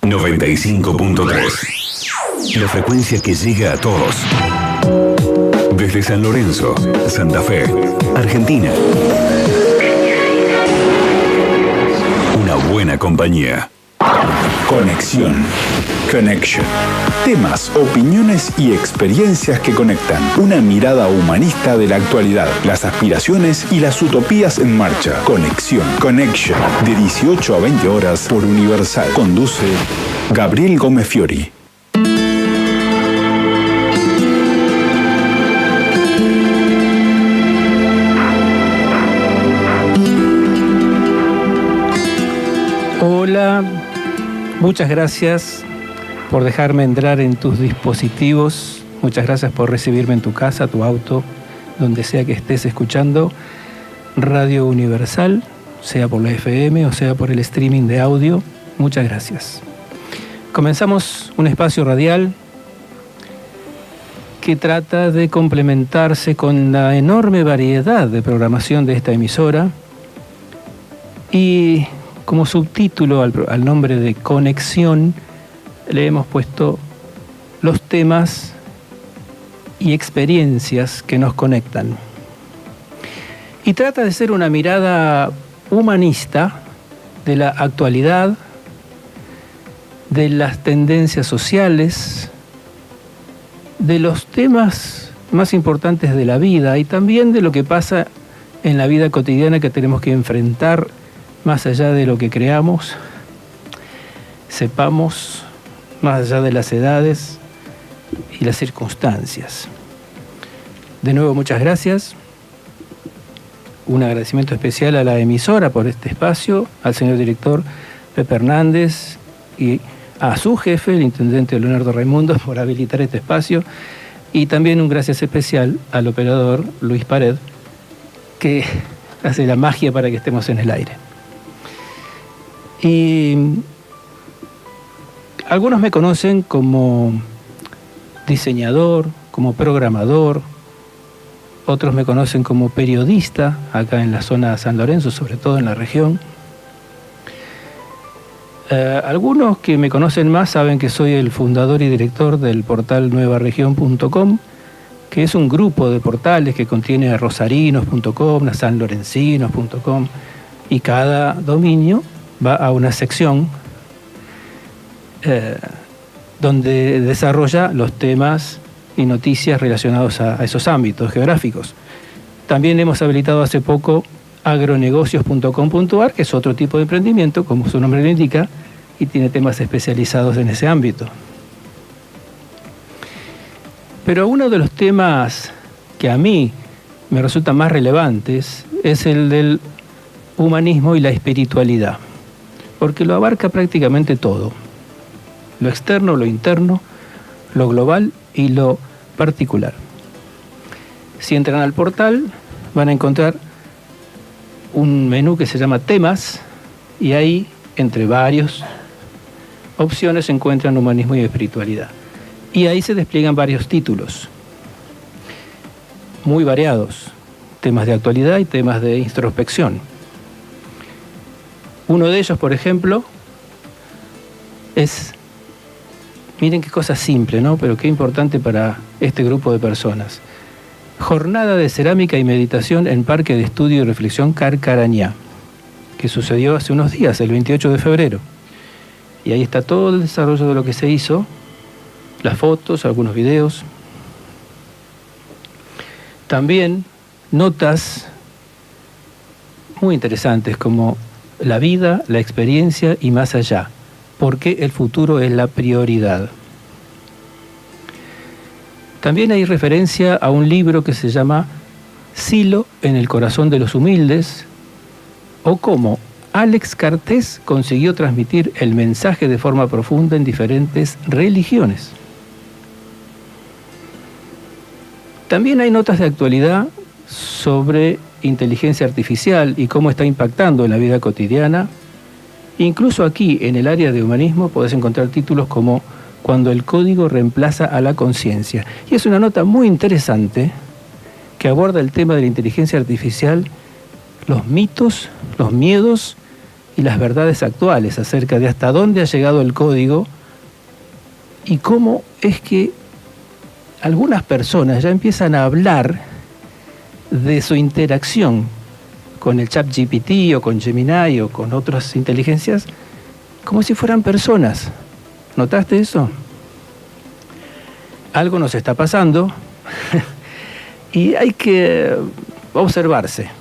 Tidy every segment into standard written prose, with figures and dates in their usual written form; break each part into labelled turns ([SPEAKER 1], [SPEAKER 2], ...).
[SPEAKER 1] 95.3. La frecuencia que llega a todos. Desde San Lorenzo, Santa Fe, Argentina. Una buena compañía.
[SPEAKER 2] Conexión. Connection. Temas, opiniones y experiencias que conectan. Una mirada humanista de la actualidad, las aspiraciones y las utopías en marcha. Conexión. Connection. De 18 a 20 horas por Universal. Conduce Gabriel Gómez Fiori.
[SPEAKER 3] Hola, muchas gracias por dejarme entrar en tus dispositivos. Muchas gracias por recibirme en tu casa, tu auto, donde sea que estés escuchando Radio Universal, sea por la FM o sea por el streaming de audio. Muchas gracias. Comenzamos un espacio radial que trata de complementarse con la enorme variedad de programación de esta emisora y como subtítulo al nombre de Conexión le hemos puesto los temas y experiencias que nos conectan. Y trata de ser una mirada humanista de la actualidad, de las tendencias sociales, de los temas más importantes de la vida y también de lo que pasa en la vida cotidiana que tenemos que enfrentar más allá de lo que creamos, sepamos, más allá de las edades y las circunstancias. De nuevo, muchas gracias. Un agradecimiento especial a la emisora por este espacio, al señor director Pepe Hernández y a su jefe, el intendente Leonardo Raimundo, por habilitar este espacio. Y también un gracias especial al operador Luis Pared, que hace la magia para que estemos en el aire. Y algunos me conocen como diseñador, como programador, otros me conocen como periodista, acá en la zona de San Lorenzo, sobre todo en la región. Algunos que me conocen más saben que soy el fundador y director del portal nuevaregion.com, que es un grupo de portales que contiene a rosarinos.com, a sanlorencinos.com, y cada dominio va a una sección donde desarrolla los temas y noticias relacionados a esos ámbitos geográficos. También hemos habilitado hace poco agronegocios.com.ar, que es otro tipo de emprendimiento, como su nombre lo indica, y tiene temas especializados en ese ámbito. Pero uno de los temas que a mí me resultan más relevantes es el del humanismo y la espiritualidad, porque lo abarca prácticamente todo, lo externo, lo interno, lo global y lo particular. Si entran al portal van a encontrar un menú que se llama temas y ahí, entre varias opciones, se encuentran humanismo y espiritualidad. Y ahí se despliegan varios títulos muy variados, temas de actualidad y temas de introspección. Uno de ellos, por ejemplo, es, miren qué cosa simple, ¿no? Pero qué importante para este grupo de personas. Jornada de cerámica y meditación en Parque de Estudio y Reflexión Carcarañá, que sucedió hace unos días, el 28 de febrero. Y ahí está todo el desarrollo de lo que se hizo, las fotos, algunos videos. También notas muy interesantes como la vida, la experiencia y más allá. Porque el futuro es la prioridad. También hay referencia a un libro que se llama Silo en el corazón de los humildes, o cómo Alex Cartés consiguió transmitir el mensaje de forma profunda en diferentes religiones. También hay notas de actualidad sobre inteligencia artificial y cómo está impactando en la vida cotidiana. Incluso aquí, en el área de humanismo, podés encontrar títulos como Cuando el código reemplaza a la conciencia. Y es una nota muy interesante que aborda el tema de la inteligencia artificial, los mitos, los miedos y las verdades actuales acerca de hasta dónde ha llegado el código y cómo es que algunas personas ya empiezan a hablar de su interacción con el ChatGPT o con Gemini o con otras inteligencias como si fueran personas. ¿Notaste eso? Algo nos está pasando y hay que observarse.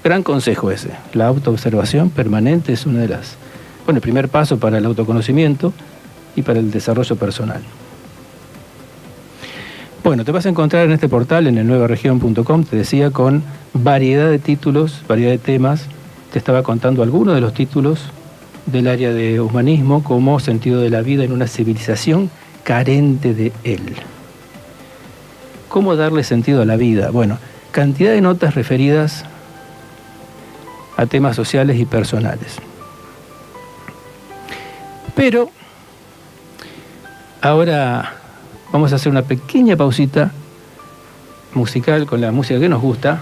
[SPEAKER 3] Gran consejo ese. La autoobservación permanente es una de las... Bueno, el primer paso para el autoconocimiento y para el desarrollo personal. Bueno, te vas a encontrar en este portal, en el nuevaregion.com, te decía, con variedad de títulos, variedad de temas. Te estaba contando algunos de los títulos del área de humanismo como sentido de la vida en una civilización carente de él. ¿Cómo darle sentido a la vida? Bueno, cantidad de notas referidas a temas sociales y personales. Pero ahora vamos a hacer una pequeña pausita musical con la música que nos gusta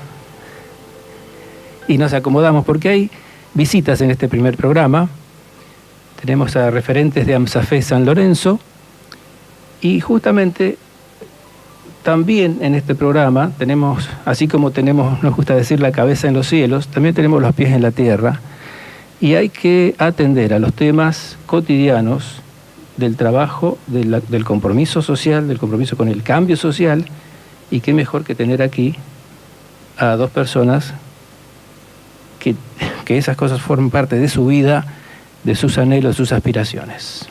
[SPEAKER 3] y nos acomodamos porque hay visitas en este primer programa. Tenemos a referentes de AMSAFE San Lorenzo y justamente también en este programa tenemos, así como tenemos, nos gusta decir, la cabeza en los cielos, también tenemos los pies en la tierra y hay que atender a los temas cotidianos del trabajo, del compromiso social, del compromiso con el cambio social, y qué mejor que tener aquí a dos personas que esas cosas formen parte de su vida, de sus anhelos, de sus aspiraciones.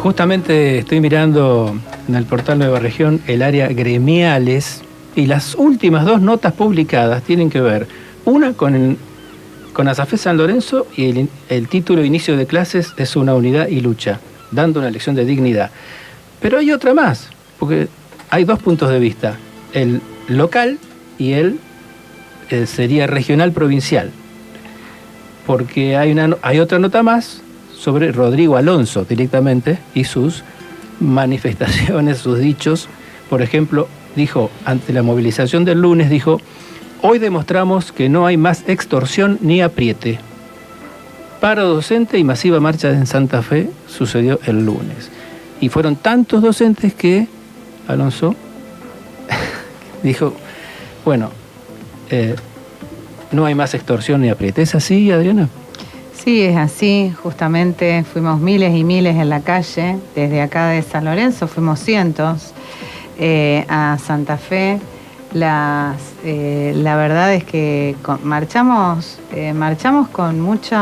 [SPEAKER 3] Justamente estoy mirando en el portal Nueva Región el área gremiales y las últimas dos notas publicadas tienen que ver, una con AMSAFE San Lorenzo y el título Inicio de clases es una unidad y lucha, dando una lección de dignidad. Pero hay otra más, porque hay dos puntos de vista, el local y el sería regional provincial, porque hay otra nota más sobre Rodrigo Alonso directamente y sus manifestaciones, sus dichos. Por ejemplo, dijo, ante la movilización del lunes, dijo, hoy demostramos que no hay más extorsión ni apriete. Paro docente y masiva marcha en Santa Fe sucedió el lunes. Y fueron tantos docentes que Alonso dijo, bueno, no hay más extorsión ni apriete. ¿Es así, Adriana?
[SPEAKER 4] Sí, es así. Justamente fuimos miles y miles en la calle. Desde acá de San Lorenzo fuimos cientos a Santa Fe. La verdad es que marchamos con mucho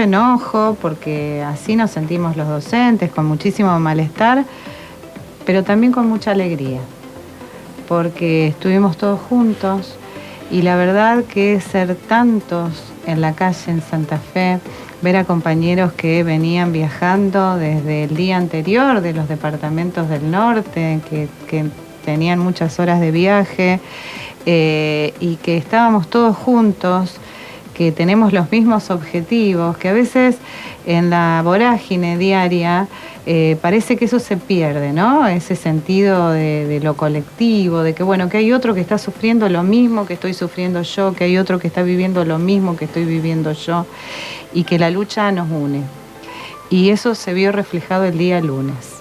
[SPEAKER 4] enojo, porque así nos sentimos los docentes, con muchísimo malestar, pero también con mucha alegría, porque estuvimos todos juntos y la verdad que ser tantos en la calle en Santa Fe, ver a compañeros que venían viajando desde el día anterior de los departamentos del norte, que tenían muchas horas de viaje y que estábamos todos juntos, que tenemos los mismos objetivos, que a veces en la vorágine diaria parece que eso se pierde, ¿no? Ese sentido de lo colectivo, de que bueno, que hay otro que está sufriendo lo mismo que estoy sufriendo yo, que hay otro que está viviendo lo mismo que estoy viviendo yo, y que la lucha nos une. Y eso se vio reflejado el día lunes,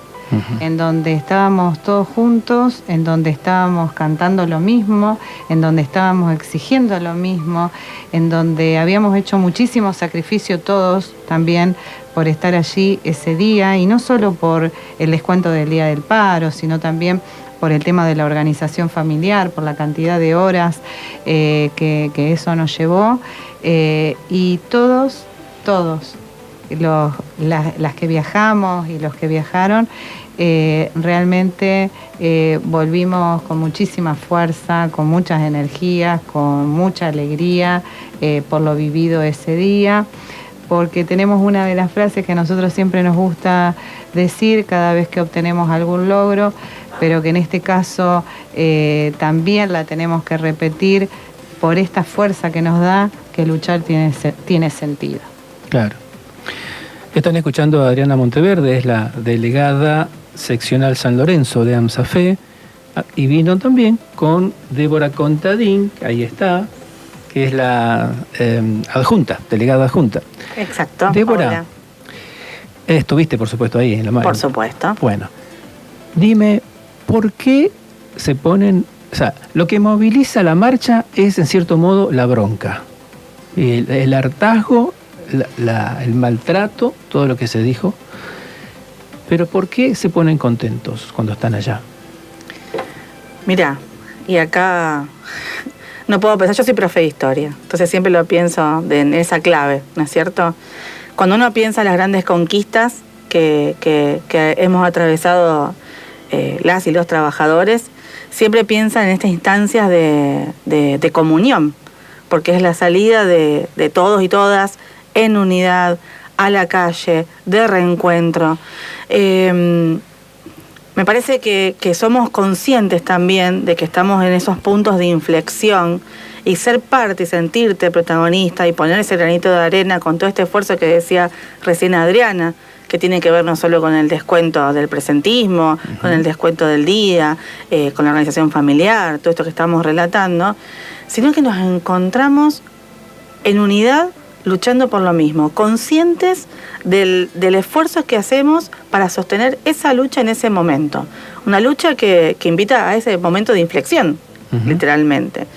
[SPEAKER 4] en donde estábamos todos juntos, en donde estábamos cantando lo mismo, en donde estábamos exigiendo lo mismo, en donde habíamos hecho muchísimo sacrificio todos también por estar allí ese día, y no solo por el descuento del Día del Paro, sino también por el tema de la organización familiar, por la cantidad de horas que eso nos llevó, y todos, las que viajamos y los que viajaron, realmente volvimos con muchísima fuerza, con muchas energías, con mucha alegría por lo vivido ese día, porque tenemos una de las frases que a nosotros siempre nos gusta decir cada vez que obtenemos algún logro, pero que en este caso también la tenemos que repetir por esta fuerza que nos da que luchar tiene sentido.
[SPEAKER 3] Claro. Están escuchando a Adriana Monteverde, es la delegada seccional San Lorenzo de AMSAFE, y vino también con Débora Contadín, que ahí está, que es la adjunta, delegada adjunta.
[SPEAKER 5] Exacto.
[SPEAKER 3] Débora,
[SPEAKER 5] hola.
[SPEAKER 3] Estuviste por supuesto ahí en la mano.
[SPEAKER 5] Por supuesto.
[SPEAKER 3] Bueno, dime, ¿por qué se ponen, o sea, lo que moviliza la marcha es en cierto modo la bronca, el hartazgo, el maltrato, todo lo que se dijo, pero ¿por qué se ponen contentos cuando están allá?
[SPEAKER 5] Mirá, y acá no puedo pensar, yo soy profe de historia, entonces siempre lo pienso en esa clave, ¿no es cierto? Cuando uno piensa en las grandes conquistas que hemos atravesado las y los trabajadores, siempre piensa en estas instancias de comunión, porque es la salida de todos y todas en unidad, a la calle, de reencuentro. Me parece que somos conscientes también de que estamos en esos puntos de inflexión, y ser parte y sentirte protagonista y poner ese granito de arena con todo este esfuerzo que decía recién Adriana, que tiene que ver no solo con el descuento del presentismo, con el descuento del día, con la organización familiar, todo esto que estamos relatando, sino que nos encontramos en unidad luchando por lo mismo, conscientes del esfuerzo que hacemos para sostener esa lucha en ese momento. Una lucha que invita a ese momento de inflexión, literalmente.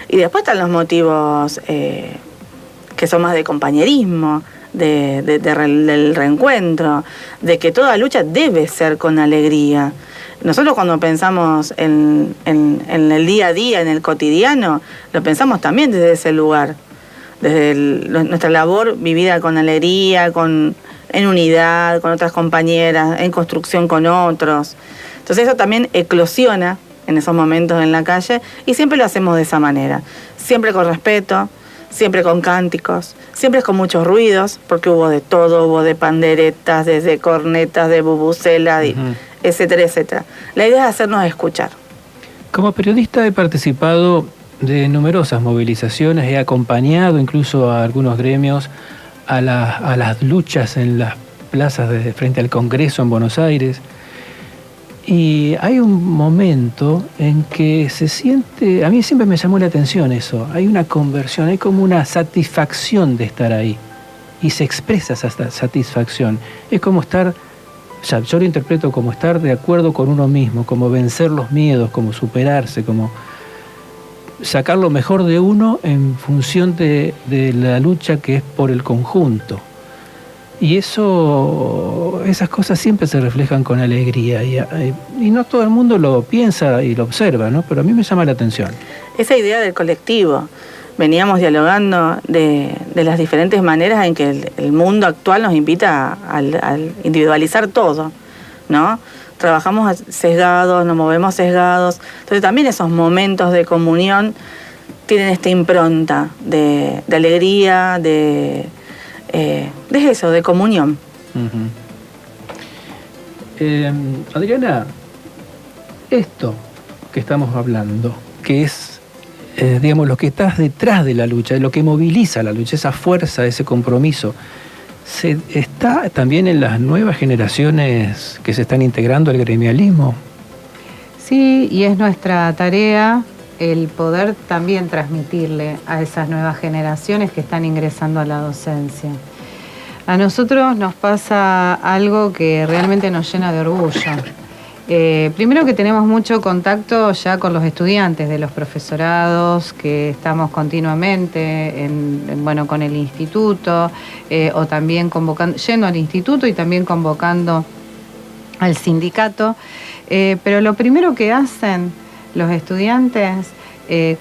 [SPEAKER 5] Y después están los motivos que son más de compañerismo, del reencuentro, de que toda lucha debe ser con alegría. Nosotros cuando pensamos en el día a día, en el cotidiano, lo pensamos también desde ese lugar, desde nuestra labor vivida con alegría, en unidad, con otras compañeras, en construcción con otros. Entonces eso también eclosiona en esos momentos en la calle, y siempre lo hacemos de esa manera, siempre con respeto, siempre con cánticos, siempre con muchos ruidos, porque hubo de todo, hubo de panderetas, desde cornetas, de bubucelas, etcétera, etcétera. La idea es hacernos escuchar.
[SPEAKER 3] Como periodista he participado de numerosas movilizaciones, he acompañado incluso a algunos gremios a las luchas en las plazas frente al Congreso en Buenos Aires. Y hay un momento en que se siente, a mí siempre me llamó la atención eso, hay una conversión, hay como una satisfacción de estar ahí, y se expresa esa satisfacción. Es como estar, yo lo interpreto como estar de acuerdo con uno mismo, como vencer los miedos, como superarse, como sacar lo mejor de uno en función de la lucha que es por el conjunto. Y esas cosas siempre se reflejan con alegría, y no todo el mundo lo piensa y lo observa, ¿no? Pero a mí me llama la atención.
[SPEAKER 5] Esa idea del colectivo, veníamos dialogando de las diferentes maneras en que el mundo actual nos invita al individualizar todo, ¿no? Trabajamos sesgados, nos movemos sesgados, entonces también esos momentos de comunión tienen esta impronta de alegría, de eso, de comunión.
[SPEAKER 3] Adriana, esto que estamos hablando, que es digamos, lo que está detrás de la lucha, lo que moviliza la lucha, esa fuerza, ese compromiso, ¿está también en las nuevas generaciones que se están integrando al gremialismo?
[SPEAKER 4] Sí, y es nuestra tarea el poder también transmitirle a esas nuevas generaciones que están ingresando a la docencia. A nosotros nos pasa algo que realmente nos llena de orgullo. Primero que tenemos mucho contacto ya con los estudiantes de los profesorados, que estamos continuamente con el instituto, o también yendo al instituto y también convocando al sindicato. Pero lo primero que hacen los estudiantes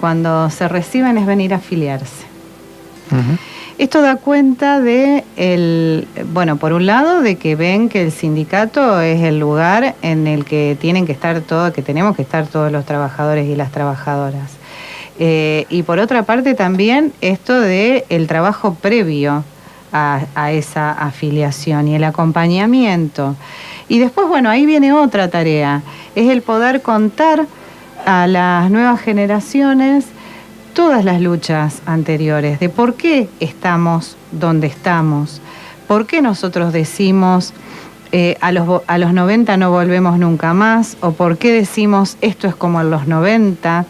[SPEAKER 4] cuando se reciben es venir a afiliarse. Uh-huh. Esto da cuenta de, por un lado, de que ven que el sindicato es el lugar en el que tenemos que estar todos los trabajadores y las trabajadoras. Y por otra parte también esto de el trabajo previo a esa afiliación y el acompañamiento. Y después, ahí viene otra tarea, es el poder contar a las nuevas generaciones todas las luchas anteriores, de por qué estamos donde estamos, por qué nosotros decimos a los 90 no volvemos nunca más, o por qué decimos esto es como en los 90,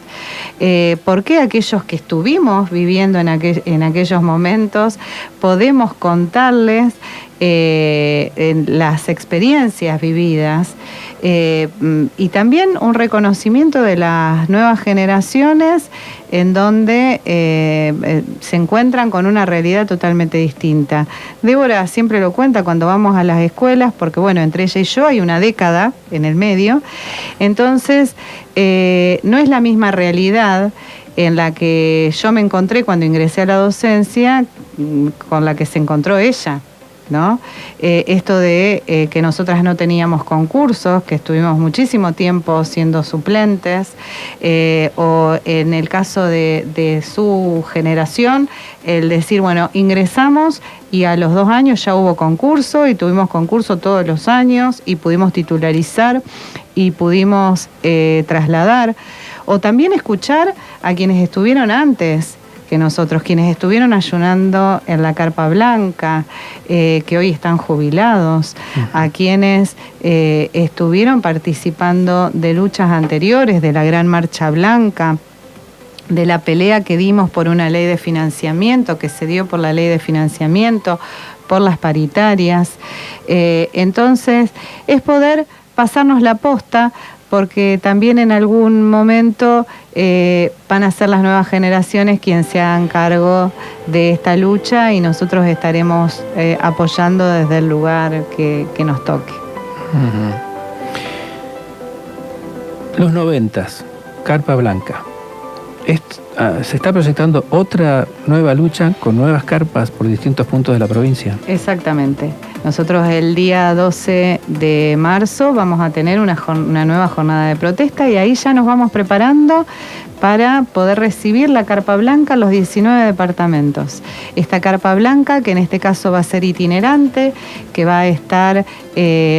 [SPEAKER 4] por qué aquellos que estuvimos viviendo en aquellos momentos podemos contarles las experiencias vividas, y también un reconocimiento de las nuevas generaciones en donde se encuentran con una realidad totalmente distinta. Débora siempre lo cuenta cuando vamos a las escuelas, porque entre ella y yo hay una década en el medio, entonces no es la misma realidad en la que yo me encontré cuando ingresé a la docencia con la que se encontró ella, ¿no? Esto de que nosotras no teníamos concursos, que estuvimos muchísimo tiempo siendo suplentes, o en el caso de su generación, el decir, ingresamos y a los 2 años ya hubo concurso y tuvimos concurso todos los años y pudimos titularizar y pudimos trasladar, o también escuchar a quienes estuvieron antes que nosotros, quienes estuvieron ayunando en la Carpa Blanca, que hoy están jubilados, a quienes estuvieron participando de luchas anteriores, de la Gran Marcha Blanca, de la pelea que dimos por una ley de financiamiento, que se dio por la ley de financiamiento, por las paritarias. Entonces, es poder pasarnos la posta, porque también en algún momento van a ser las nuevas generaciones quienes se hagan cargo de esta lucha y nosotros estaremos apoyando desde el lugar que nos toque.
[SPEAKER 3] Uh-huh. Los 90, Carpa Blanca. Se está proyectando otra nueva lucha con nuevas carpas por distintos puntos de la provincia.
[SPEAKER 4] Exactamente. Nosotros el día 12 de marzo vamos a tener una nueva jornada de protesta y ahí ya nos vamos preparando para poder recibir la Carpa Blanca en los 19 departamentos. Esta Carpa Blanca, que en este caso va a ser itinerante, que va a estar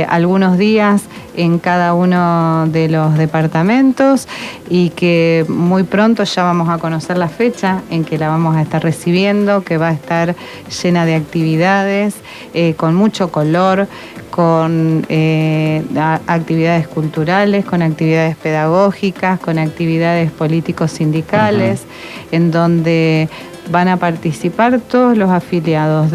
[SPEAKER 4] algunos días en cada uno de los departamentos y que muy pronto ya vamos a conocer la fecha en que la vamos a estar recibiendo, que va a estar llena de actividades, con mucho color, con actividades culturales, con actividades pedagógicas, con actividades políticos sindicales, en donde van a participar todos los afiliados,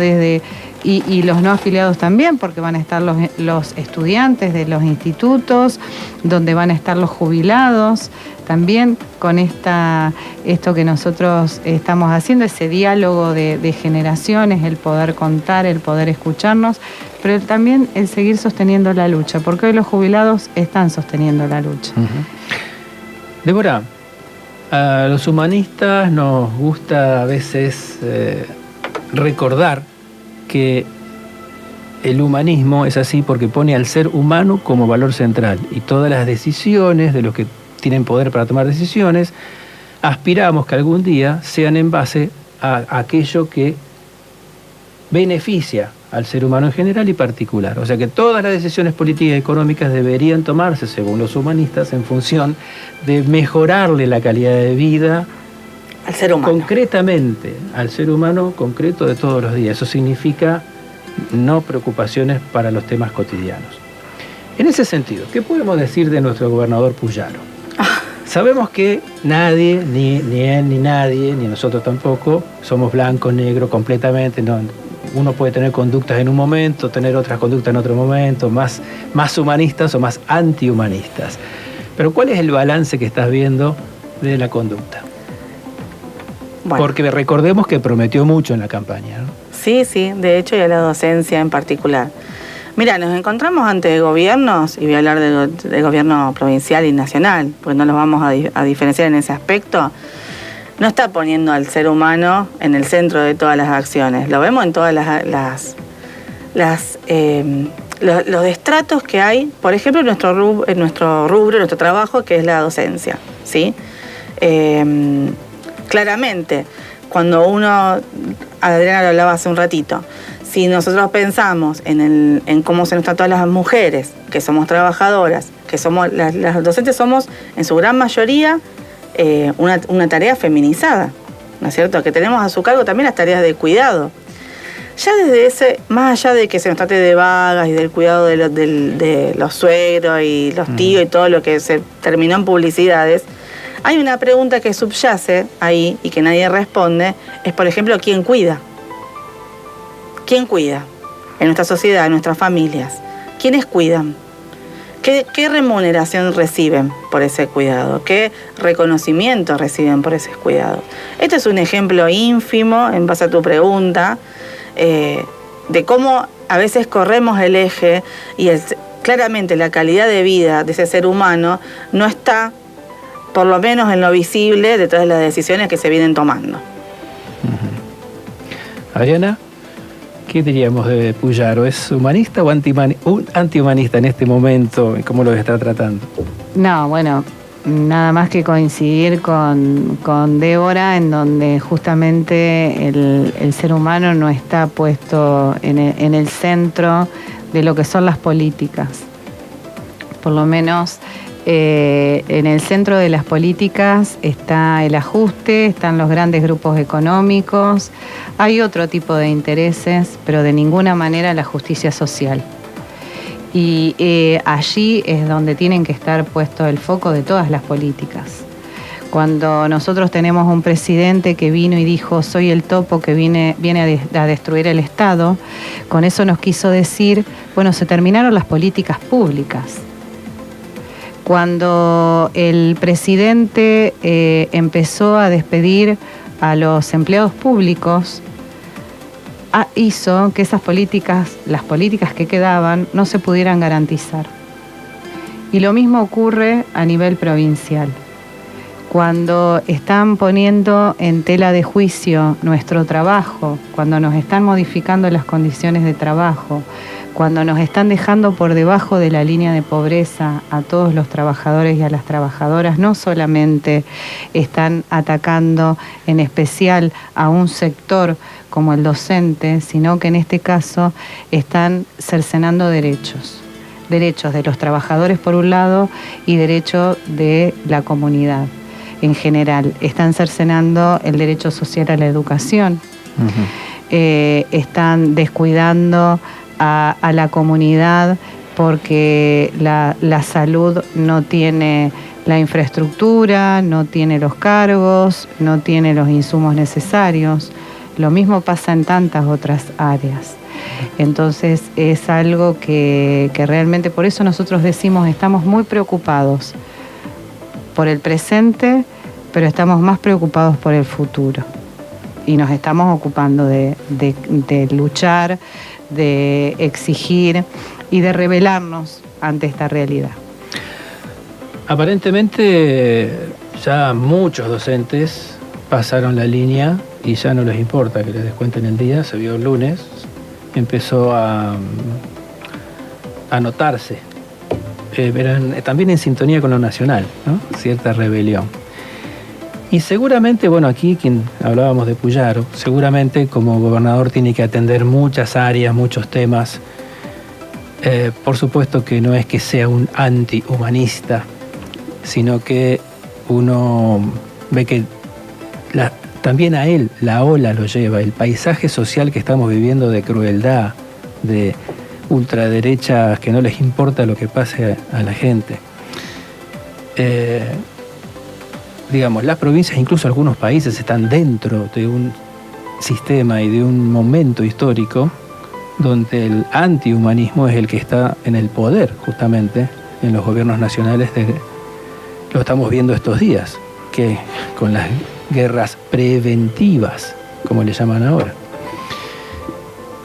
[SPEAKER 4] y los no afiliados también, porque van a estar los estudiantes de los institutos, donde van a estar los jubilados, también con esto que nosotros estamos haciendo, ese diálogo de generaciones, el poder contar, el poder escucharnos, pero también el seguir sosteniendo la lucha, porque hoy los jubilados están sosteniendo la lucha.
[SPEAKER 3] Uh-huh. Débora, a los humanistas nos gusta a veces recordar que el humanismo es así porque pone al ser humano como valor central y todas las decisiones de los que tienen poder para tomar decisiones, aspiramos que algún día sean en base a aquello que beneficia al ser humano en general y particular. O sea que todas las decisiones políticas y económicas deberían tomarse, según los humanistas, en función de mejorarle la calidad de vida
[SPEAKER 5] Al ser humano.
[SPEAKER 3] Concretamente, al ser humano concreto de todos los días. Eso significa no preocupaciones para los temas cotidianos. En ese sentido, ¿qué podemos decir de nuestro gobernador Puyaro? Sabemos que nadie, ni él, ni nadie, ni nosotros tampoco, somos blanco, negro completamente. No, uno puede tener conductas en un momento, tener otras conductas en otro momento, más humanistas o más antihumanistas. Pero ¿cuál es el balance que estás viendo de la conducta? Bueno. Porque recordemos que prometió mucho en la campaña, ¿no?
[SPEAKER 5] Sí, de hecho, y a la docencia en particular. Mira, nos encontramos ante gobiernos, y voy a hablar del gobierno provincial y nacional, porque no los vamos a diferenciar en ese aspecto. No está poniendo al ser humano en el centro de todas las acciones. Lo vemos en todas los estratos que hay, por ejemplo, en nuestro rubro, nuestro trabajo, que es la docencia, ¿sí? Claramente, cuando uno, Adriana lo hablaba hace un ratito, si nosotros pensamos en cómo se nos trata a las mujeres, que somos trabajadoras, que somos las docentes, somos en su gran mayoría una tarea feminizada, ¿no es cierto? Que tenemos a su cargo también las tareas de cuidado. Ya desde más allá de que se nos trate de vagas y del cuidado de los suegros y los tíos y todo lo que se terminó en publicidades, hay una pregunta que subyace ahí y que nadie responde, es por ejemplo, ¿quién cuida? ¿Quién cuida en nuestra sociedad, en nuestras familias? ¿Quiénes cuidan? ¿Qué remuneración reciben por ese cuidado? ¿Qué reconocimiento reciben por ese cuidado? Este es un ejemplo ínfimo, en base a tu pregunta, de cómo a veces corremos el eje y claramente la calidad de vida de ese ser humano no está, por lo menos en lo visible, detrás de las decisiones que se vienen tomando.
[SPEAKER 3] Adriana, ¿qué diríamos de Puyaro? ¿Es humanista o antihumanista en este momento? ¿Cómo lo está tratando?
[SPEAKER 4] No, bueno, nada más que coincidir con Débora, en donde justamente el ser humano no está puesto en el centro de lo que son las políticas. Por lo menos en el centro de las políticas está el ajuste, están los grandes grupos económicos, hay otro tipo de intereses, pero de ninguna manera la justicia social. Y allí es donde tienen que estar puesto el foco de todas las políticas. Cuando nosotros tenemos un presidente que vino y dijo soy el topo que viene a destruir el Estado, con eso nos quiso decir, bueno, se terminaron las políticas públicas. Cuando el presidente empezó a despedir a los empleados públicos, hizo que esas políticas, las políticas que quedaban, no se pudieran garantizar. Y lo mismo ocurre a nivel provincial. Cuando están poniendo en tela de juicio nuestro trabajo, cuando nos están modificando las condiciones de trabajo, cuando nos están dejando por debajo de la línea de pobreza a todos los trabajadores y a las trabajadoras, no solamente están atacando en especial a un sector como el docente, sino que en este caso están cercenando derechos de los trabajadores por un lado y derechos de la comunidad en general. Están cercenando el derecho social a la educación, están descuidando a la comunidad porque la salud no tiene la infraestructura, no tiene los cargos, no tiene los insumos necesarios. Lo mismo pasa en tantas otras áreas. Entonces es algo que realmente, por eso nosotros decimos, estamos muy preocupados por el presente, pero estamos más preocupados por el futuro. Y nos estamos ocupando de luchar, de exigir y de rebelarnos ante esta realidad.
[SPEAKER 3] Aparentemente ya muchos docentes pasaron la línea y ya no les importa que les descuenten el día. Se vio el lunes, empezó a notarse, también en sintonía con lo nacional, ¿no? Cierta rebelión. Y seguramente, bueno, aquí quien hablábamos de Puyaro, seguramente como gobernador tiene que atender muchas áreas, muchos temas. Por supuesto que no es que sea un antihumanista, sino que uno ve que también a él la ola lo lleva, el paisaje social que estamos viviendo de crueldad, de ultraderechas que no les importa lo que pase a la gente. Digamos, las provincias, incluso algunos países, están dentro de un sistema y de un momento histórico donde el antihumanismo es el que está en el poder, justamente, en los gobiernos nacionales. Lo estamos viendo estos días, que con las guerras preventivas, como le llaman ahora.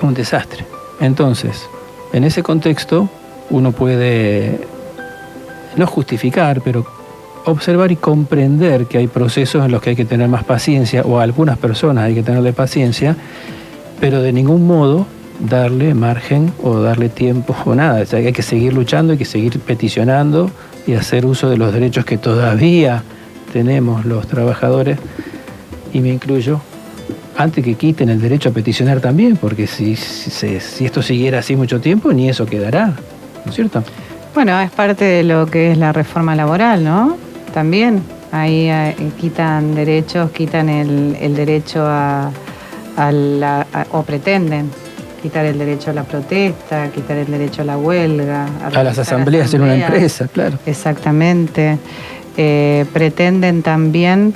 [SPEAKER 3] Un desastre. Entonces, en ese contexto, uno puede no justificar, pero observar y comprender que hay procesos en los que hay que tener más paciencia, o a algunas personas hay que tenerle paciencia, pero de ningún modo darle margen o darle tiempo o nada. O sea, hay que seguir luchando, hay que seguir peticionando y hacer uso de los derechos que todavía tenemos los trabajadores, y me incluyo, antes que quiten el derecho a peticionar también, porque si esto siguiera así mucho tiempo, ni eso quedará, ¿no es cierto?
[SPEAKER 4] Bueno, es parte de lo que es la reforma laboral, ¿no? También ahí quitan derechos, quitan el derecho o pretenden quitar el derecho a la protesta, quitar el derecho a la huelga.
[SPEAKER 3] A las asambleas en una empresa, claro.
[SPEAKER 4] Exactamente. Pretenden también,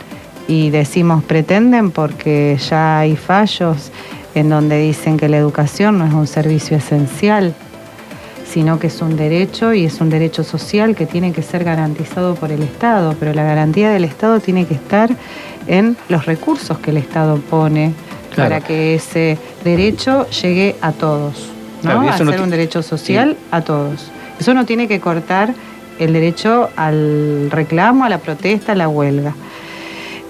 [SPEAKER 4] y decimos pretenden porque ya hay fallos en donde dicen que la educación no es un servicio esencial, sino que es un derecho, y es un derecho social que tiene que ser garantizado por el Estado, pero la garantía del Estado tiene que estar en los recursos que el Estado pone, claro, para que ese derecho llegue a todos, ¿no? Claro, a ser un derecho social, sí, a todos. Eso no tiene que cortar el derecho al reclamo, a la protesta, a la huelga.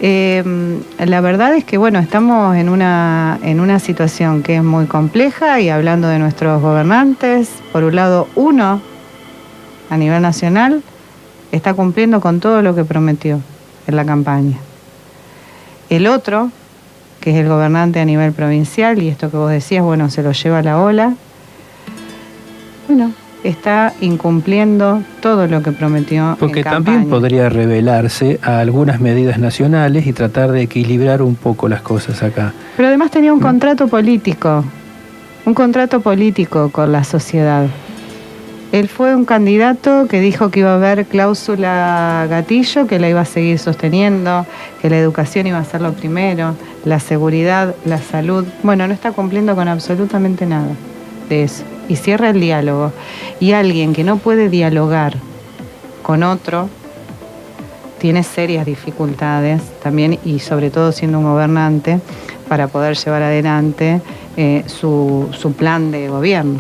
[SPEAKER 4] La verdad es que, bueno, estamos en una situación que es muy compleja, y hablando de nuestros gobernantes, por un lado, uno, a nivel nacional, está cumpliendo con todo lo que prometió en la campaña. El otro, que es el gobernante a nivel provincial, y esto que vos decías, bueno, se lo lleva la ola, bueno, está incumpliendo todo lo que prometió.
[SPEAKER 3] Porque también podría revelarse a algunas medidas nacionales y tratar de equilibrar un poco las cosas acá.
[SPEAKER 4] Pero además tenía un contrato político con la sociedad. Él fue un candidato que dijo que iba a haber cláusula gatillo, que la iba a seguir sosteniendo, que la educación iba a ser lo primero, la seguridad, la salud. Bueno, no está cumpliendo con absolutamente nada de eso. Y cierra el diálogo. Y alguien que no puede dialogar con otro tiene serias dificultades también, y sobre todo siendo un gobernante, para poder llevar adelante su plan de gobierno.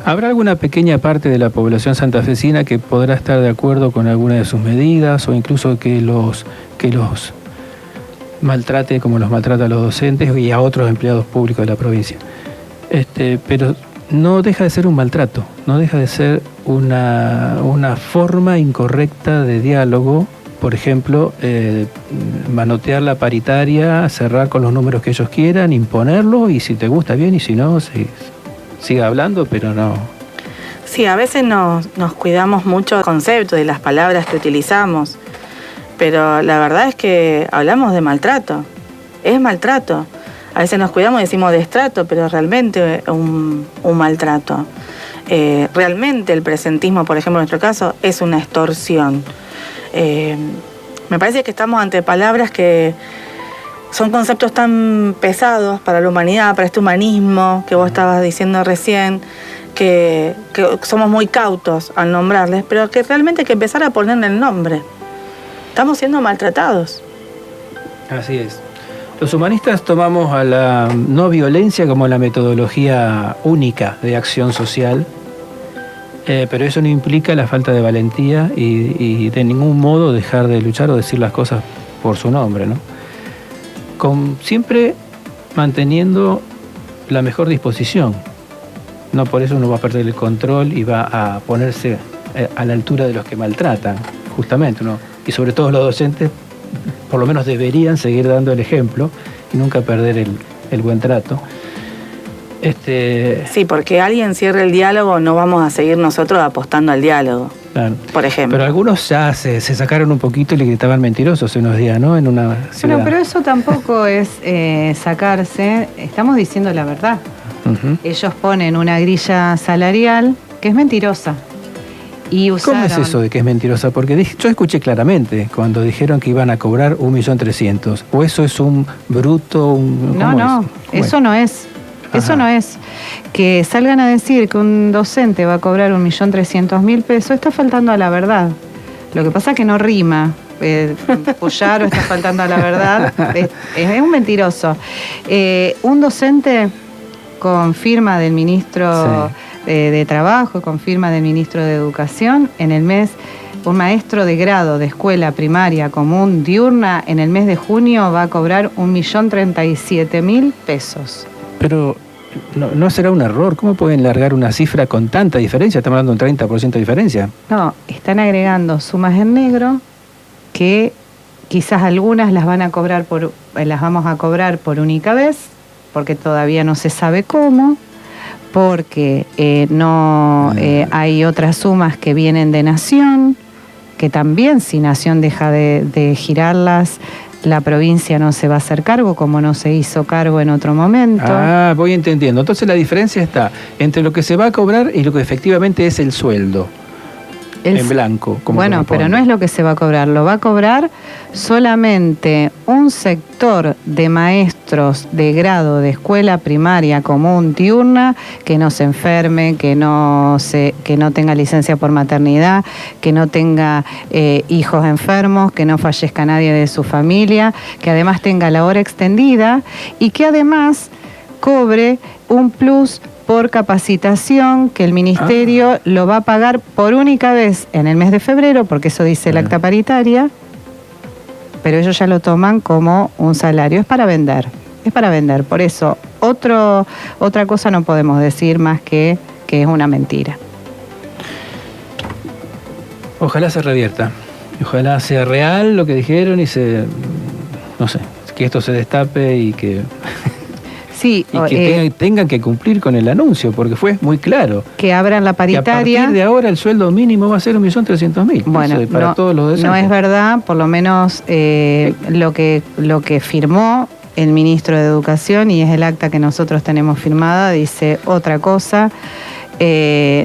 [SPEAKER 3] ¿Habrá alguna pequeña parte de la población santafesina que podrá estar de acuerdo con alguna de sus medidas, o incluso que los maltrate como los maltrata a los docentes y a otros empleados públicos de la provincia? Pero no deja de ser un maltrato, no deja de ser una forma incorrecta de diálogo. Por ejemplo, manotear la paritaria, cerrar con los números que ellos quieran, imponerlo, y si te gusta bien, y si no, siga hablando, pero no.
[SPEAKER 5] Sí, a veces nos cuidamos mucho del concepto, de las palabras que utilizamos, pero la verdad es que hablamos de maltrato, es maltrato. A veces nos cuidamos y decimos destrato, pero realmente un maltrato. Realmente el presentismo, por ejemplo, en nuestro caso, es una extorsión. Me parece que estamos ante palabras que son conceptos tan pesados para la humanidad, para este humanismo que vos estabas diciendo recién, que somos muy cautos al nombrarles, pero que realmente hay que empezar a ponerle el nombre. Estamos siendo maltratados.
[SPEAKER 3] Así es. Los humanistas tomamos a la no violencia como la metodología única de acción social, pero eso no implica la falta de valentía y de ningún modo dejar de luchar o decir las cosas por su nombre, ¿no? Siempre manteniendo la mejor disposición. No por eso uno va a perder el control y va a ponerse a la altura de los que maltratan, justamente, ¿no? Y sobre todo los docentes, por lo menos deberían seguir dando el ejemplo y nunca perder el buen trato.
[SPEAKER 5] Sí, porque alguien cierre el diálogo, no vamos a seguir nosotros apostando al diálogo.
[SPEAKER 3] Claro.
[SPEAKER 5] Por ejemplo.
[SPEAKER 3] Pero algunos ya se sacaron un poquito y le gritaban mentirosos hace unos días, ¿no? En una ciudad.
[SPEAKER 4] Bueno, pero eso tampoco es sacarse, estamos diciendo la verdad.
[SPEAKER 3] Ujú.
[SPEAKER 4] Ellos ponen una grilla salarial que es mentirosa. Y usaron...
[SPEAKER 3] ¿Cómo es eso de que es mentirosa? Porque yo escuché claramente cuando dijeron que iban a cobrar 1.300.000. ¿O eso es un bruto?
[SPEAKER 4] No, eso no es. Eso
[SPEAKER 3] Ajá.
[SPEAKER 4] no es. Que salgan a decir que un docente va a cobrar 1.300.000 pesos, está faltando a la verdad. Lo que pasa es que no rima. Puyaro está faltando a la verdad. Es un mentiroso. Un docente con firma del ministro de Trabajo, con firma del ministro de Educación, en el mes, un maestro de grado de escuela primaria común diurna, en el mes de junio va a cobrar 1.037.000 pesos.
[SPEAKER 3] Pero no será un error. ¿Cómo pueden largar una cifra con tanta diferencia? Estamos hablando de un 30% de diferencia.
[SPEAKER 4] No, están agregando sumas en negro que quizás algunas las vamos a cobrar por única vez, porque todavía no se sabe cómo, porque hay otras sumas que vienen de Nación, que también si Nación deja de girarlas, la provincia no se va a hacer cargo, como no se hizo cargo en otro momento.
[SPEAKER 3] Ah, voy entendiendo. Entonces la diferencia está entre lo que se va a cobrar y lo que efectivamente es el sueldo. En blanco, como
[SPEAKER 4] bueno,
[SPEAKER 3] corresponde.
[SPEAKER 4] pero no es lo que se va a cobrar. Lo va a cobrar solamente un sector de maestros de grado de escuela primaria común diurna que no se enferme, que no tenga licencia por maternidad, que no tenga hijos enfermos, que no fallezca nadie de su familia, que además tenga la hora extendida y que además cobre un plus por capacitación que el ministerio lo va a pagar por única vez en el mes de febrero, porque eso dice el acta paritaria, pero ellos ya lo toman como un salario. Es para vender. Por eso, otra cosa no podemos decir más que es una mentira.
[SPEAKER 3] Ojalá se revierta. Ojalá sea real lo que dijeron y no sé, que esto se destape y que...
[SPEAKER 4] Sí,
[SPEAKER 3] y que tengan que cumplir con el anuncio, porque fue muy claro.
[SPEAKER 4] Que abran la paritaria.
[SPEAKER 3] Que a partir de ahora el sueldo mínimo va a ser 1.300.000.
[SPEAKER 4] Bueno,
[SPEAKER 3] para todos los docentes.
[SPEAKER 4] No es verdad, por lo menos lo que firmó el ministro de Educación, y es el acta que nosotros tenemos firmada, dice otra cosa.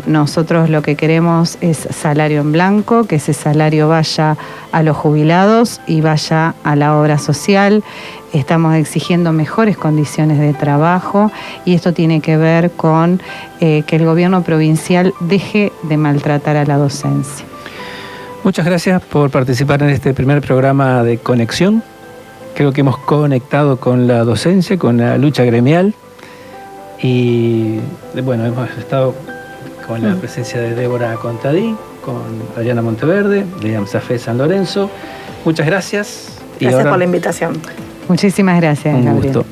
[SPEAKER 4] Nosotros lo que queremos es salario en blanco, que ese salario vaya a los jubilados y vaya a la obra social. Estamos exigiendo mejores condiciones de trabajo y esto tiene que ver con que el gobierno provincial deje de maltratar a la docencia.
[SPEAKER 3] Muchas gracias por participar en este primer programa de Conexión. Creo que hemos conectado con la docencia, con la lucha gremial. Y bueno, hemos estado con la presencia de Débora Contadí, con Adriana Monteverde, de AMSAFE San Lorenzo. Muchas gracias.
[SPEAKER 5] Gracias por la invitación.
[SPEAKER 4] Muchísimas gracias,
[SPEAKER 3] Un
[SPEAKER 4] Gabriel.
[SPEAKER 3] gusto.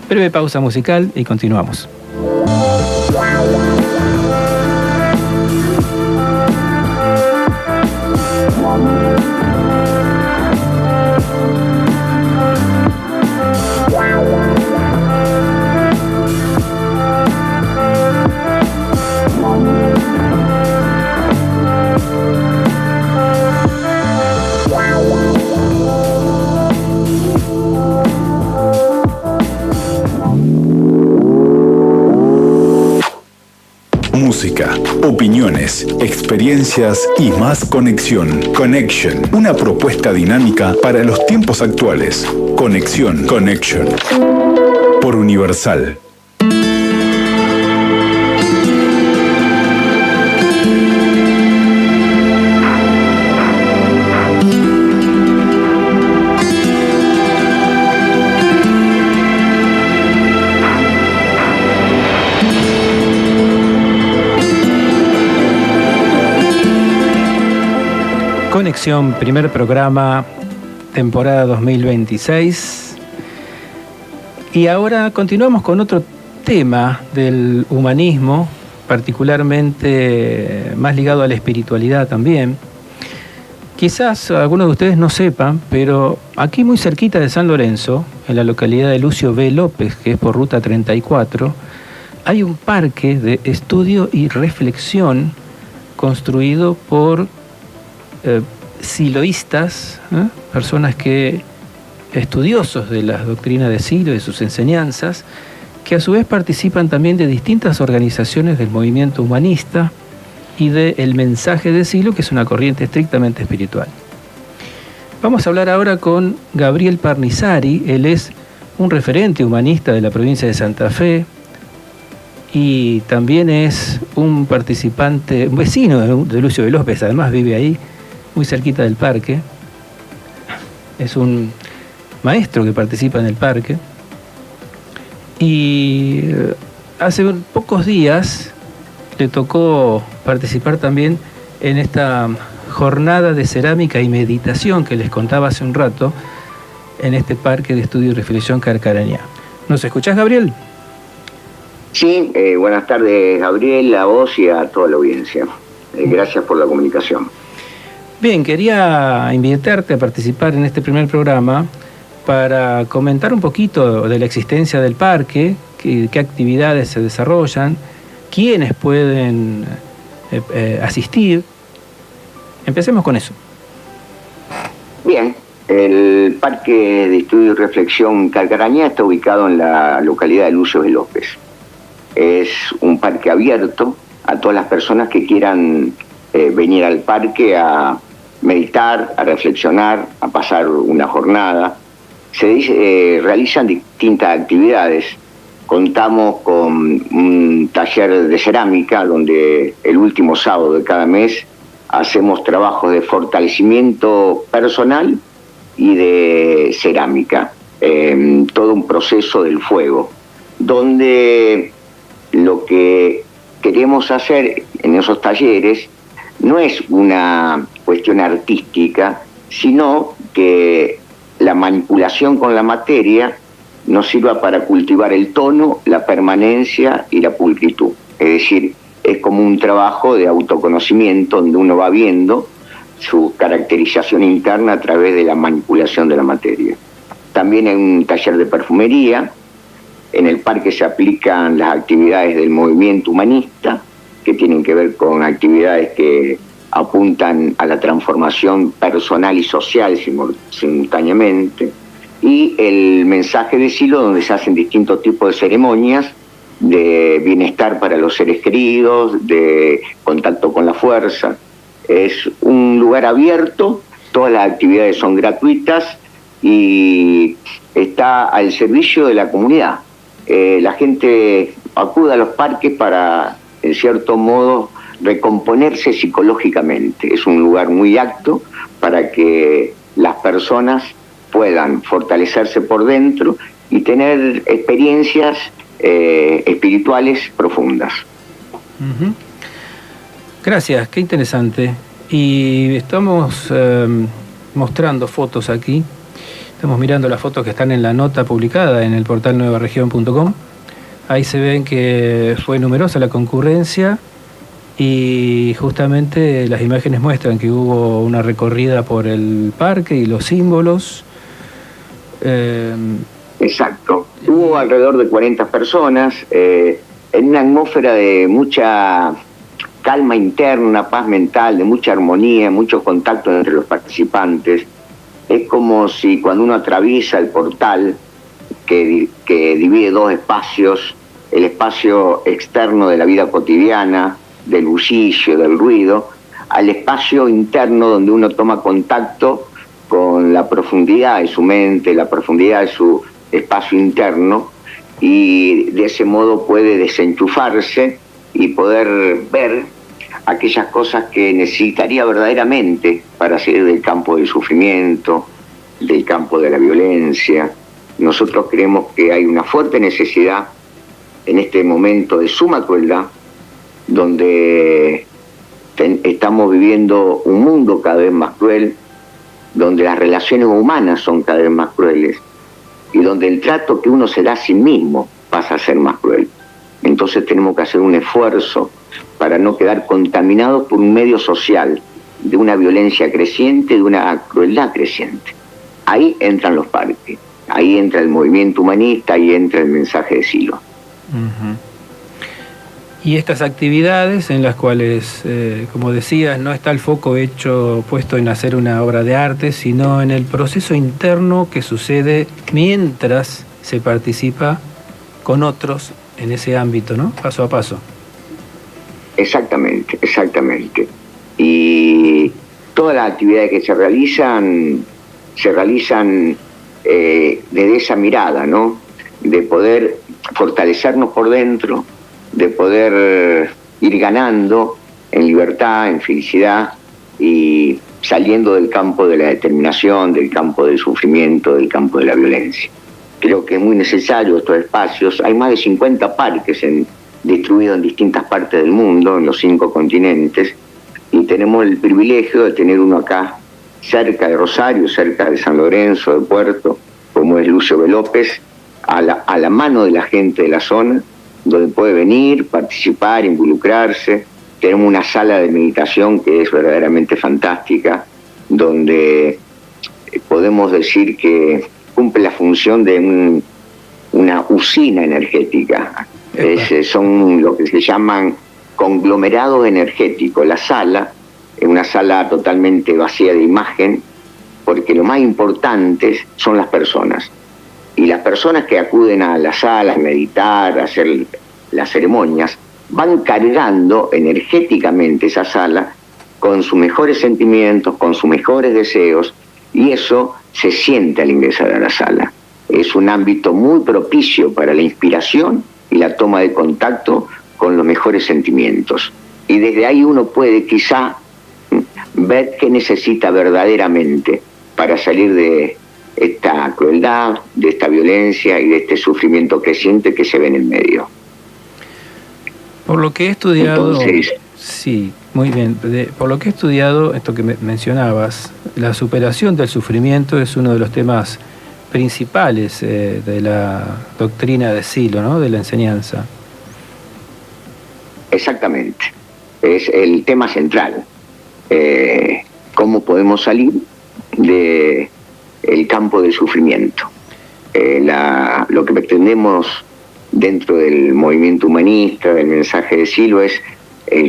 [SPEAKER 3] Breve pausa musical y continuamos.
[SPEAKER 2] Música, opiniones, experiencias y más conexión. Connection, una propuesta dinámica para los tiempos actuales. Conexión, Connection. Por Universal.
[SPEAKER 3] Conexión, primer programa, temporada 2026. Y ahora continuamos con otro tema del humanismo, particularmente más ligado a la espiritualidad también. Quizás algunos de ustedes no sepan, pero aquí muy cerquita de San Lorenzo, en la localidad de Lucio B. López, que es por ruta 34, hay un parque de estudio y reflexión construido por siloístas, personas estudiosos de las doctrinas de Silo y de sus enseñanzas, que a su vez participan también de distintas organizaciones del movimiento humanista y del mensaje de Silo, que es una corriente estrictamente espiritual. Vamos a hablar ahora con Gabriel Parnizari. Él es un referente humanista de la provincia de Santa Fe y también es un participante, un vecino de Lucio de López, además vive ahí, muy cerquita del parque. Es un maestro que participa en el parque. Y hace pocos días le tocó participar también en esta jornada de cerámica y meditación que les contaba hace un rato en este Parque de Estudio y Reflexión Carcarañá. ¿Nos escuchás, Gabriel?
[SPEAKER 6] Sí, buenas tardes, Gabriel, a vos y a toda la audiencia. Gracias por la comunicación.
[SPEAKER 3] Bien, quería invitarte a participar en este primer programa para comentar un poquito de la existencia del parque, qué actividades se desarrollan, quiénes pueden asistir. Empecemos con eso.
[SPEAKER 6] Bien, el Parque de Estudio y Reflexión Carcarañá está ubicado en la localidad de Lucio de López. Es un parque abierto a todas las personas que quieran venir al parque a meditar, a reflexionar, a pasar una jornada. Se realizan distintas actividades. Contamos con un taller de cerámica donde el último sábado de cada mes hacemos trabajos de fortalecimiento personal y de cerámica, todo un proceso del fuego, donde lo que queremos hacer en esos talleres no es una cuestión artística, sino que la manipulación con la materia nos sirva para cultivar el tono, la permanencia y la pulcritud. Es decir, es como un trabajo de autoconocimiento donde uno va viendo su caracterización interna a través de la manipulación de la materia. También hay un taller de perfumería. En el parque se aplican las actividades del movimiento humanista, que tienen que ver con actividades que apuntan a la transformación personal y social simultáneamente, y el mensaje de Silo, donde se hacen distintos tipos de ceremonias de bienestar para los seres queridos, de contacto con la fuerza. Es un lugar abierto, todas las actividades son gratuitas y está al servicio de la comunidad. La gente acude a los parques para, en cierto modo, recomponerse psicológicamente. Es un lugar muy apto para que las personas puedan fortalecerse por dentro y tener experiencias espirituales profundas.
[SPEAKER 3] Uh-huh. Gracias, qué interesante. Y estamos mostrando fotos aquí. Estamos mirando las fotos que están en la nota publicada en el portal nuevaregion.com. Ahí se ven que fue numerosa la concurrencia y justamente las imágenes muestran que hubo una recorrida por el parque y los símbolos.
[SPEAKER 6] Exacto. Hubo alrededor de 40 personas en una atmósfera de mucha calma interna, paz mental, de mucha armonía, mucho contacto entre los participantes. Es como si cuando uno atraviesa el portal que divide dos espacios, el espacio externo de la vida cotidiana, del bullicio, del ruido, al espacio interno donde uno toma contacto con la profundidad de su mente, la profundidad de su espacio interno, y de ese modo puede desenchufarse y poder ver aquellas cosas que necesitaría verdaderamente para salir del campo del sufrimiento, del campo de la violencia. Nosotros creemos que hay una fuerte necesidad en este momento de suma crueldad, donde estamos viviendo un mundo cada vez más cruel, donde las relaciones humanas son cada vez más crueles y donde el trato que uno se da a sí mismo pasa a ser más cruel. Entonces tenemos que hacer un esfuerzo para no quedar contaminados por un medio social de una violencia creciente, de una crueldad creciente. Ahí entran los parques, ahí entra el movimiento humanista, ahí entra el mensaje de Silo.
[SPEAKER 3] Uh-huh. Y estas actividades en las cuales, como decías, no está el foco puesto en hacer una obra de arte, sino en el proceso interno que sucede mientras se participa con otros en ese ámbito, ¿no? Paso a paso.
[SPEAKER 6] Exactamente. Y todas las actividades que se realizan desde esa mirada, ¿no? De poder fortalecernos por dentro, de poder ir ganando en libertad, en felicidad y saliendo del campo de la determinación, del campo del sufrimiento, del campo de la violencia. Creo que es muy necesario estos espacios. Hay más de 50 parques distribuidos en distintas partes del mundo, en los 5 continentes, y tenemos el privilegio de tener uno acá cerca de Rosario, cerca de San Lorenzo, de Puerto, como es Lucio B. López, a la mano de la gente de la zona, donde puede venir, participar, involucrarse. Tenemos una sala de meditación que es verdaderamente fantástica, donde podemos decir que cumple la función de una usina energética. Son lo que se llaman conglomerados energéticos. La sala es una sala totalmente vacía de imagen, porque lo más importante son las personas. Y las personas que acuden a la sala a meditar, a hacer las ceremonias, van cargando energéticamente esa sala con sus mejores sentimientos, con sus mejores deseos, y eso se siente al ingresar a la sala. Es un ámbito muy propicio para la inspiración y la toma de contacto con los mejores sentimientos. Y desde ahí uno puede quizá ver qué necesita verdaderamente para salir de esta crueldad, de esta violencia y de este sufrimiento creciente que se ve en el medio.
[SPEAKER 3] Por lo que he estudiado...
[SPEAKER 6] Entonces,
[SPEAKER 3] sí, muy bien. Por lo que he estudiado, esto que mencionabas, la superación del sufrimiento es uno de los temas principales de la doctrina de Silo, ¿no? De la enseñanza.
[SPEAKER 6] Exactamente. Es el tema central. ¿Cómo podemos salir del campo del sufrimiento? Lo que pretendemos dentro del movimiento humanista, del mensaje de Silo, es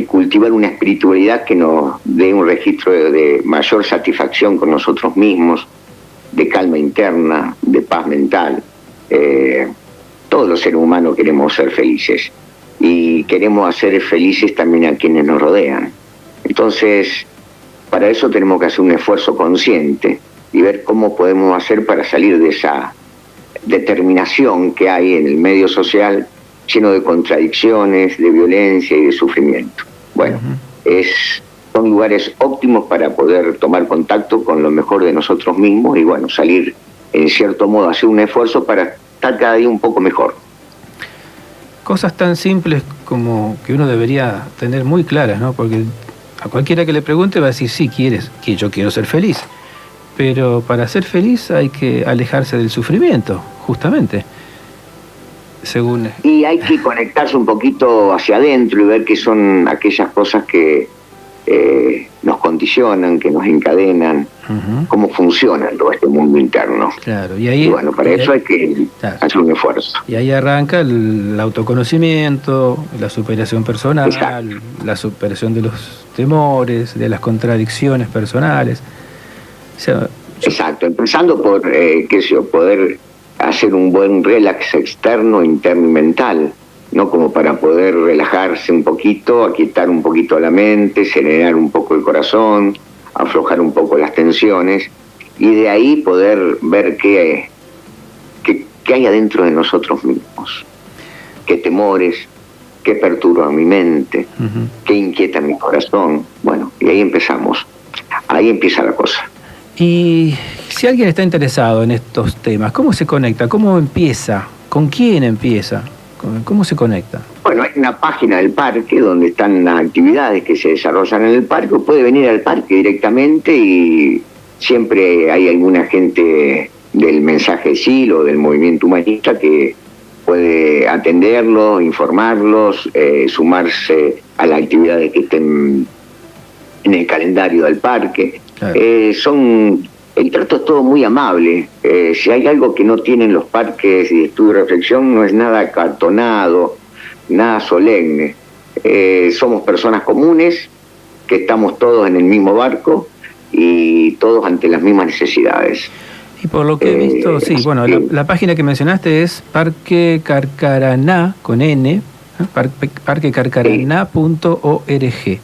[SPEAKER 6] cultivar una espiritualidad que nos dé un registro de mayor satisfacción con nosotros mismos, de calma interna, de paz mental. Todos los seres humanos queremos ser felices y queremos hacer felices también a quienes nos rodean. Entonces, para eso tenemos que hacer un esfuerzo consciente y ver cómo podemos hacer para salir de esa determinación que hay en el medio social, lleno de contradicciones, de violencia y de sufrimiento. Bueno, son lugares óptimos para poder tomar contacto con lo mejor de nosotros mismos y bueno, salir en cierto modo, hacer un esfuerzo para estar cada día un poco mejor.
[SPEAKER 3] Cosas tan simples como que uno debería tener muy claras, ¿no? Porque a cualquiera que le pregunte va a decir, sí, yo quiero ser feliz. Pero para ser feliz hay que alejarse del sufrimiento, justamente.
[SPEAKER 6] Y hay que conectarse un poquito hacia adentro y ver qué son aquellas cosas que nos condicionan, que nos encadenan, cómo funciona todo este mundo interno.
[SPEAKER 3] Claro,
[SPEAKER 6] y bueno, para eso hay que hacer un esfuerzo.
[SPEAKER 3] Y ahí arranca el autoconocimiento, la superación personal, exacto, la superación de los temores, de las contradicciones personales. O sea,
[SPEAKER 6] exacto, empezando por poder hacer un buen relax externo, interno y mental, ¿no? Como para poder relajarse un poquito, aquietar un poquito la mente, serenar un poco el corazón, aflojar un poco las tensiones, y de ahí poder ver qué hay adentro de nosotros mismos, qué temores, qué perturba mi mente, qué inquieta mi corazón. Bueno, y ahí empezamos, ahí empieza la cosa.
[SPEAKER 3] Y si alguien está interesado en estos temas, ¿cómo se conecta? ¿Cómo empieza? ¿Con quién empieza? ¿Cómo se conecta?
[SPEAKER 6] Bueno, hay una página del parque donde están las actividades que se desarrollan en el parque. Puede venir al parque directamente y siempre hay alguna gente del mensaje de Silo, del movimiento humanista, que puede atenderlos, informarlos, sumarse a las actividades que estén en el calendario del parque. Claro. El trato es todo muy amable. Si hay algo que no tienen los parques de estudio y reflexión, no es nada acartonado, nada solemne. somos personas comunes, que estamos todos en el mismo barco y todos ante las mismas necesidades.
[SPEAKER 3] Y por lo que he visto, sí, bueno, la página que mencionaste es Parque Carcaraná, con N, parquecarcaraná.org.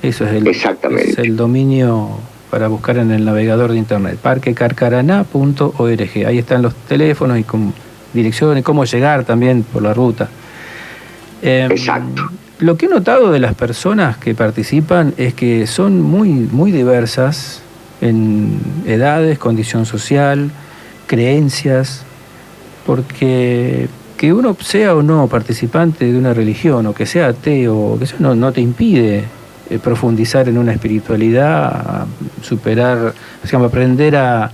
[SPEAKER 3] Eso es el dominio para buscar en el navegador de internet, parquecarcaraná.org. Ahí están los teléfonos y con direcciones, cómo llegar también por la ruta.
[SPEAKER 6] Exacto.
[SPEAKER 3] Lo que he notado de las personas que participan es que son muy diversas en edades, condición social, creencias, porque que uno sea o no participante de una religión, o que sea ateo, que eso no te impide profundizar en una espiritualidad, superar, digamos, aprender a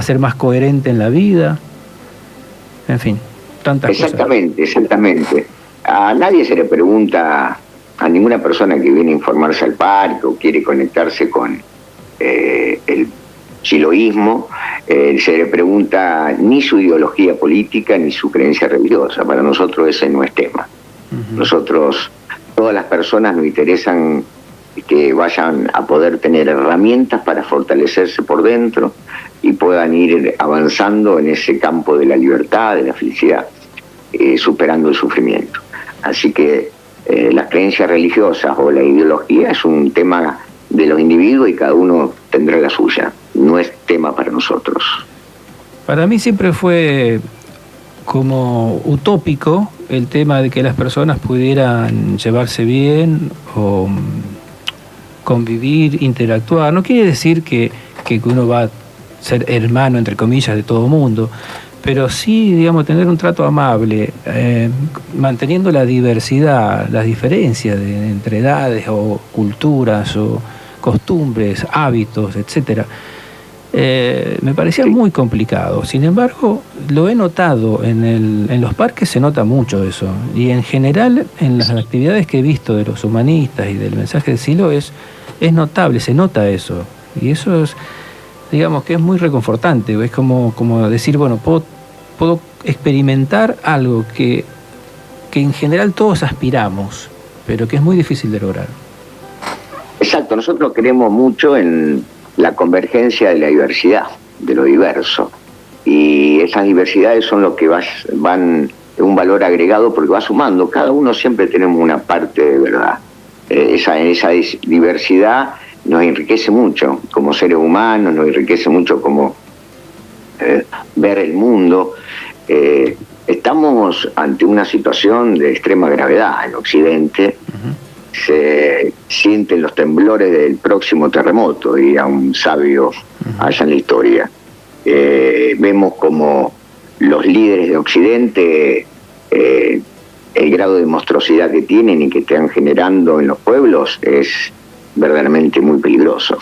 [SPEAKER 3] ser más coherente en la vida, en fin, tantas cosas.
[SPEAKER 6] Exactamente. A nadie se le pregunta, a ninguna persona que viene a informarse al parque o quiere conectarse con el chiloísmo, se le pregunta ni su ideología política ni su creencia religiosa. Para nosotros ese no es tema. Nosotros, todas las personas nos interesan que vayan a poder tener herramientas para fortalecerse por dentro y puedan ir avanzando en ese campo de la libertad, de la felicidad, superando el sufrimiento. Así que las creencias religiosas o la ideología es un tema de los individuos y cada uno tendrá la suya. No es tema para nosotros.
[SPEAKER 3] Para mí siempre fue como utópico el tema de que las personas pudieran llevarse bien o convivir, interactuar. No quiere decir que uno va a ser hermano, entre comillas, de todo mundo, pero sí, digamos, tener un trato amable, manteniendo la diversidad, las diferencias entre edades o culturas o costumbres, hábitos, etcétera. Me parecía muy complicado. Sin embargo, lo he notado en los parques, se nota mucho eso, y en general en las actividades que he visto de los humanistas y del mensaje de Silo es notable, se nota eso, y eso es, digamos, que es muy reconfortante. Es como decir, bueno, puedo experimentar algo que en general todos aspiramos, pero que es muy difícil de lograr.
[SPEAKER 6] Exacto, nosotros creemos mucho en la convergencia de la diversidad, de lo diverso, y esas diversidades son lo que van un valor agregado porque va sumando. Cada uno siempre tenemos una parte de verdad. Esa diversidad nos enriquece mucho como seres humanos, nos enriquece mucho como ver el mundo. Estamos ante una situación de extrema gravedad en Occidente. Se sienten los temblores del próximo terremoto, diría un sabio allá en la historia. Vemos como los líderes de Occidente, el grado de monstruosidad que tienen y que están generando en los pueblos es verdaderamente muy peligroso.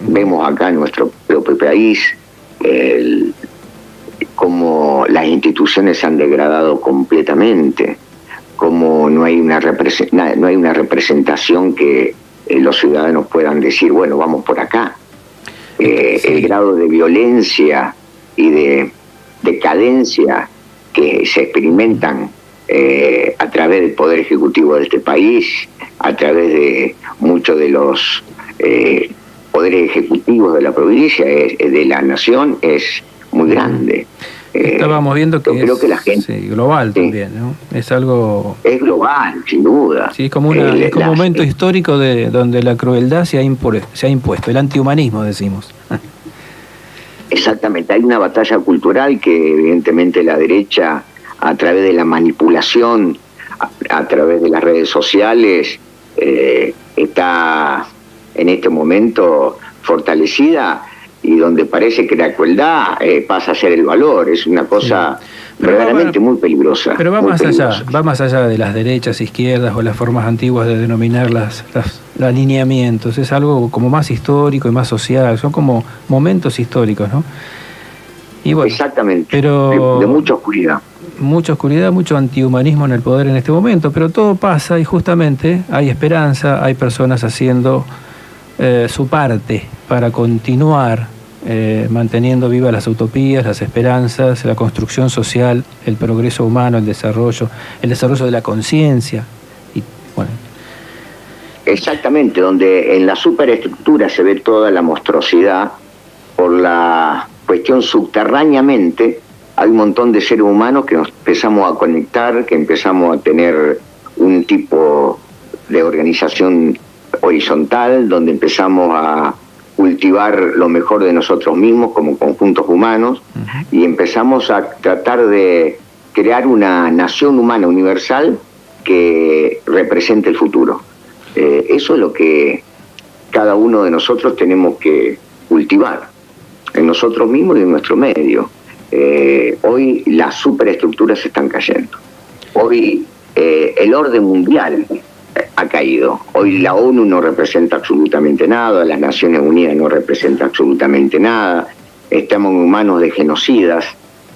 [SPEAKER 6] Vemos acá en nuestro propio país cómo las instituciones se han degradado completamente, como no hay una representación que los ciudadanos puedan decir, bueno, vamos por acá. El grado de violencia y de decadencia que se experimentan a través del Poder Ejecutivo de este país, a través de muchos de los poderes ejecutivos de la provincia, de la nación, es muy grande.
[SPEAKER 3] Estábamos viendo que
[SPEAKER 6] creo que la gente,
[SPEAKER 3] global también, ¿no? Es algo...
[SPEAKER 6] Es global, sin duda.
[SPEAKER 3] Sí, es como un momento histórico donde la crueldad se ha impuesto, el antihumanismo, decimos.
[SPEAKER 6] Exactamente, hay una batalla cultural que evidentemente la derecha, a través de la manipulación, a través de las redes sociales, está en este momento fortalecida, y donde parece que la crueldad pasa a ser el valor. Es una cosa verdaderamente muy peligrosa.
[SPEAKER 3] Pero va más allá de las derechas, izquierdas o las formas antiguas de denominar los alineamientos. Es algo como más histórico y más social, son como momentos históricos, ¿no? Y bueno,
[SPEAKER 6] exactamente,
[SPEAKER 3] pero
[SPEAKER 6] de mucha oscuridad.
[SPEAKER 3] Mucha oscuridad, mucho antihumanismo en el poder en este momento, pero todo pasa y justamente hay esperanza, hay personas haciendo su parte para continuar manteniendo vivas las utopías, las esperanzas, la construcción social, el progreso humano, el desarrollo de la conciencia. Y bueno.
[SPEAKER 6] Exactamente, donde en la superestructura se ve toda la monstruosidad, por la cuestión subterráneamente hay un montón de seres humanos que nos empezamos a conectar, que empezamos a tener un tipo de organización horizontal, donde empezamos a cultivar lo mejor de nosotros mismos como conjuntos humanos, y empezamos a tratar de crear una nación humana universal que represente el futuro. Eso es lo que cada uno de nosotros tenemos que cultivar en nosotros mismos y en nuestro medio. Hoy las superestructuras se están cayendo. Hoy el orden mundial ha caído. Hoy la ONU no representa absolutamente nada, las Naciones Unidas no representan absolutamente nada, estamos en manos de genocidas,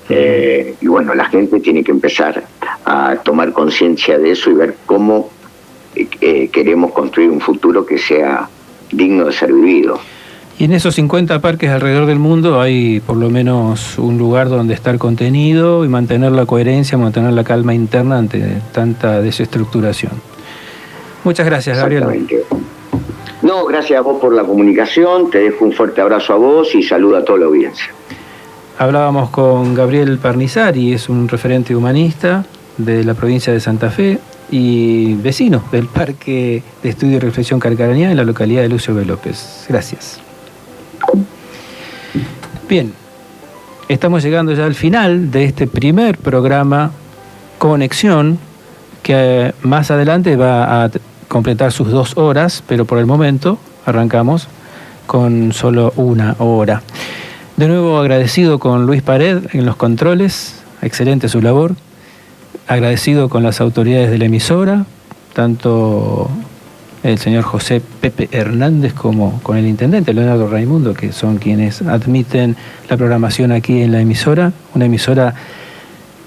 [SPEAKER 6] y bueno, la gente tiene que empezar a tomar conciencia de eso y ver cómo queremos construir un futuro que sea digno de ser vivido.
[SPEAKER 3] Y en esos 50 parques alrededor del mundo hay por lo menos un lugar donde estar contenido y mantener la coherencia, mantener la calma interna ante tanta desestructuración. Muchas gracias, Gabriel.
[SPEAKER 6] No, gracias a vos por la comunicación, te dejo un fuerte abrazo a vos y saludo a toda la audiencia.
[SPEAKER 3] Hablábamos con Gabriel Parnizari, es un referente humanista de la provincia de Santa Fe y vecino del Parque de Estudio y Reflexión Carcarañá en la localidad de Lucio B. López. Gracias. Bien, estamos llegando ya al final de este primer programa Conexión, que más adelante va a completar sus 2 horas, pero por el momento arrancamos con solo 1 hora. De nuevo agradecido con Luis Pared en los controles, excelente su labor. Agradecido con las autoridades de la emisora, tanto el señor José Pepe Hernández como con el intendente Leonardo Raimundo, que son quienes admiten la programación aquí en la emisora, una emisora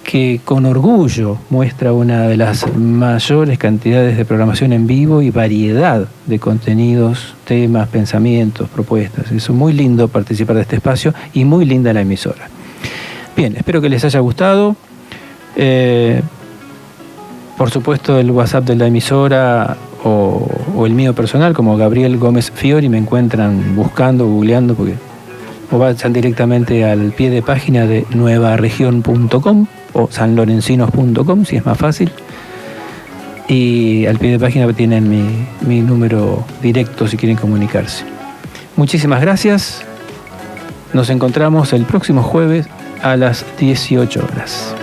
[SPEAKER 3] que con orgullo muestra una de las mayores cantidades de programación en vivo y variedad de contenidos, temas, pensamientos, propuestas. Es muy lindo participar de este espacio y muy linda la emisora. Bien, espero que les haya gustado. Por supuesto, el WhatsApp de la emisora o el mío personal, como Gabriel Gómez Fiori, me encuentran buscando, googleando, o vayan directamente al pie de página de nuevaregión.com o sanlorencinos.com, si es más fácil. Y al pie de página tienen mi número directo si quieren comunicarse. Muchísimas gracias. Nos encontramos el próximo jueves a las 18 horas.